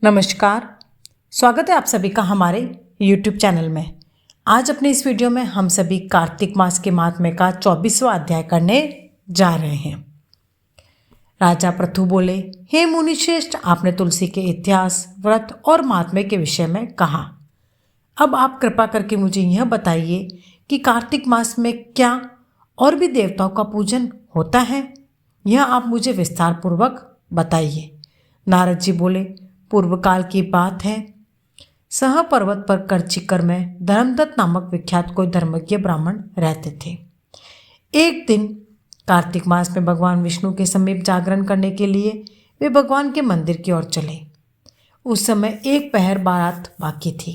नमस्कार, स्वागत है आप सभी का हमारे YouTube चैनल में। आज अपने इस वीडियो में हम सभी कार्तिक मास के महात्म्य का 24वां अध्याय करने जा रहे हैं। राजा पृथु बोले, हे मुनिश्रेष्ठ, आपने तुलसी के इतिहास, व्रत और महात्म्य के विषय में कहा। अब आप कृपा करके मुझे यह बताइए कि कार्तिक मास में क्या और भी देवताओं का पूजन होता है? यह आप मुझे विस्तार पूर्वक बताइए। नारद जी बोले, पूर्व काल की बात है। सह पर्वत पर करचिकर में धर्मदत्त नामक विख्यात कोई धर्मज्ञ ब्राह्मण रहते थे। एक दिन कार्तिक मास में भगवान विष्णु के समीप जागरण करने के लिए वे भगवान के मंदिर की ओर चले। उस समय एक पहर बारात बाकी थी।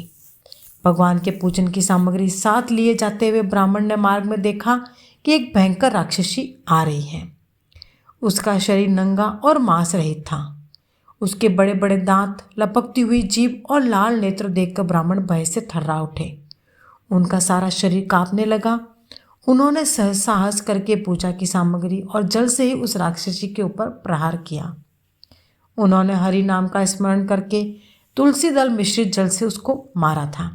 भगवान के पूजन की सामग्री साथ लिए जाते हुए ब्राह्मण ने मार्ग में देखा कि एक भयंकर राक्षसी आ रही है। उसका शरीर नंगा और मांस रहित था। उसके बड़े बड़े दांत, लपकती हुई जीभ और लाल नेत्र देखकर ब्राह्मण भय से थर्रा उठे। उनका सारा शरीर कांपने लगा। उन्होंने साहस करके पूजा की सामग्री और जल से ही उस राक्षसी के ऊपर प्रहार किया। उन्होंने हरि नाम का स्मरण करके तुलसी दल मिश्रित जल से उसको मारा था,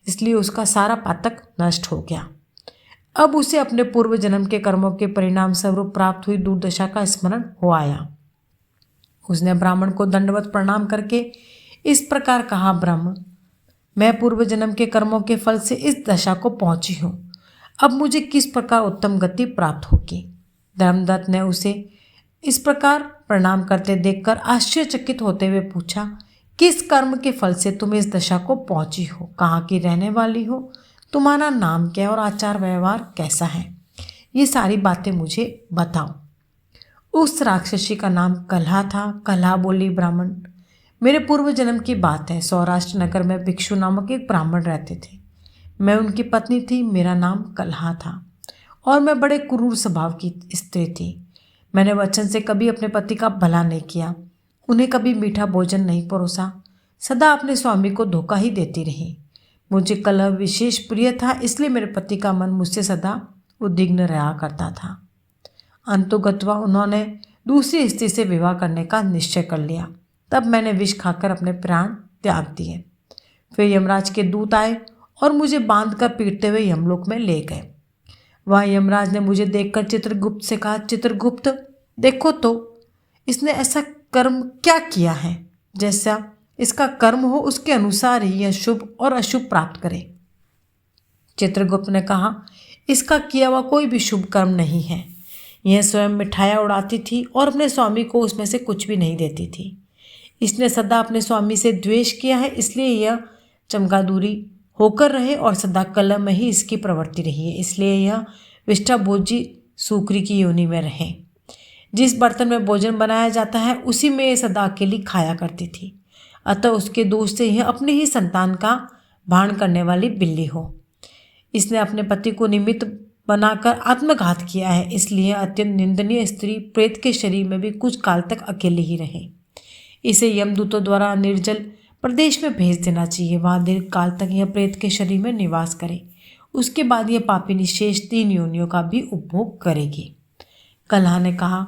इसलिए उसका सारा पातक नष्ट हो गया। अब उसे अपने पूर्व जन्म के कर्मों के परिणाम स्वरूप प्राप्त हुई दुर्दशा का स्मरण हो आया। उसने ब्राह्मण को दंडवत प्रणाम करके इस प्रकार कहा, ब्रह्म, मैं पूर्व जन्म के कर्मों के फल से इस दशा को पहुंची हूँ। अब मुझे किस प्रकार उत्तम गति प्राप्त होगी? धर्मदत्त ने उसे इस प्रकार प्रणाम करते देखकर आश्चर्यचकित होते हुए पूछा, किस कर्म के फल से तुम इस दशा को पहुंची हो? कहाँ की रहने वाली हो? तुम्हारा नाम क्या और आचार व्यवहार कैसा है? ये सारी बातें मुझे बताओ। उस राक्षसी का नाम कलहा था। कलहा बोली, ब्राह्मण, मेरे पूर्व जन्म की बात है। सौराष्ट्र नगर में भिक्षु नामक एक ब्राह्मण रहते थे। मैं उनकी पत्नी थी। मेरा नाम कलहा था और मैं बड़े क्रूर स्वभाव की स्त्री थी। मैंने वचन से कभी अपने पति का भला नहीं किया, उन्हें कभी मीठा भोजन नहीं परोसा, सदा अपने स्वामी को धोखा ही देती रही। मुझे कलह विशेष प्रिय था, इसलिए मेरे पति का मन मुझसे सदा उद्विग्न रहा करता था। अंतुगत्वा उन्होंने दूसरी स्त्री से विवाह करने का निश्चय कर लिया। तब मैंने विष खाकर अपने प्राण त्याग दिए। फिर यमराज के दूत आए और मुझे बांधकर पीटते हुए यमलोक में ले गए। वहाँ यमराज ने मुझे देखकर चित्रगुप्त से कहा, चित्रगुप्त, देखो तो इसने ऐसा कर्म क्या किया है, जैसा इसका कर्म हो उसके अनुसार ही यह शुभ और अशुभ प्राप्त करे। चित्रगुप्त ने कहा, इसका किया हुआ कोई भी शुभ कर्म नहीं है। यह स्वयं मिठाइयाँ उड़ाती थी और अपने स्वामी को उसमें से कुछ भी नहीं देती थी। इसने सदा अपने स्वामी से द्वेष किया है, इसलिए यह चमगादूरी होकर रहे और सदा कलह में ही इसकी प्रवृत्ति रही है। इसलिए यह विष्ठाभोजी सूकरी की योनि में रहे। जिस बर्तन में भोजन बनाया जाता है उसी में यह सदा अकेली खाया करती थी। अतः उसके दोष से यह अपने ही संतान का भान करने वाली बिल्ली हो। इसने अपने पति को निमित्त बनाकर आत्मघात किया है, इसलिए अत्यंत निंदनीय स्त्री प्रेत के शरीर में भी कुछ काल तक अकेले ही रहे। इसे यमदूतों द्वारा निर्जल प्रदेश में भेज देना चाहिए। वहाँ दीर्घ काल तक यह प्रेत के शरीर में निवास करे। उसके बाद यह पापिनी शेष 3 योनियों का भी उपभोग करेगी। कलहा ने कहा,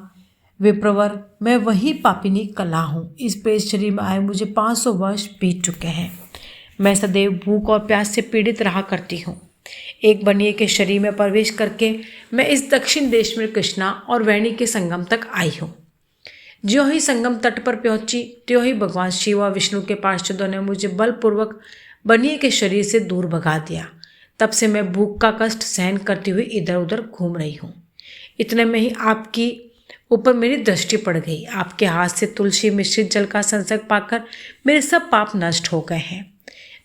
विप्रवर, मैं वही पापिनी कलहा हूँ। इस प्रेत शरीर में आए मुझे 500 वर्ष बीत चुके हैं। मैं सदैव भूख और प्यास से पीड़ित रहा करती हूँ। एक बनिए के शरीर में प्रवेश करके मैं इस दक्षिण देश में कृष्णा और वेणी के संगम तक आई हूँ। ज्यों ही संगम तट पर पहुंची त्यों ही भगवान शिव और विष्णु के पार्षदों ने मुझे बलपूर्वक बनिए के शरीर से दूर भगा दिया। तब से मैं भूख का कष्ट सहन करती हुई इधर उधर घूम रही हूँ। इतने में ही आपकी ऊपर मेरी दृष्टि पड़ गई। आपके हाथ से तुलसी मिश्रित जल का संसर्ग पाकर मेरे सब पाप नष्ट हो गए हैं।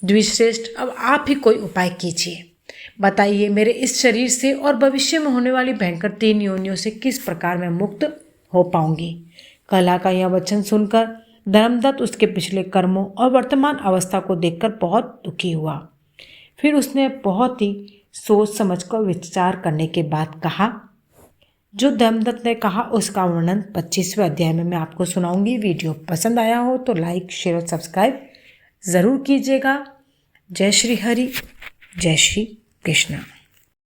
द्विश्रेष्ठ, अब आप ही कोई उपाय कीजिए। बताइए, मेरे इस शरीर से और भविष्य में होने वाली भयंकर 3 योनियों से किस प्रकार मैं मुक्त हो पाऊंगी? कलहा का यह वचन सुनकर धर्मदत्त उसके पिछले कर्मों और वर्तमान अवस्था को देखकर बहुत दुखी हुआ। फिर उसने बहुत ही सोच समझकर विचार करने के बाद कहा। जो धर्मदत्त ने कहा उसका वर्णन 25वें अध्याय में मैं आपको सुनाऊंगी। वीडियो पसंद आया हो तो लाइक, शेयर और सब्सक्राइब ज़रूर कीजिएगा। जय श्री हरि, जय श्री कृष्णा।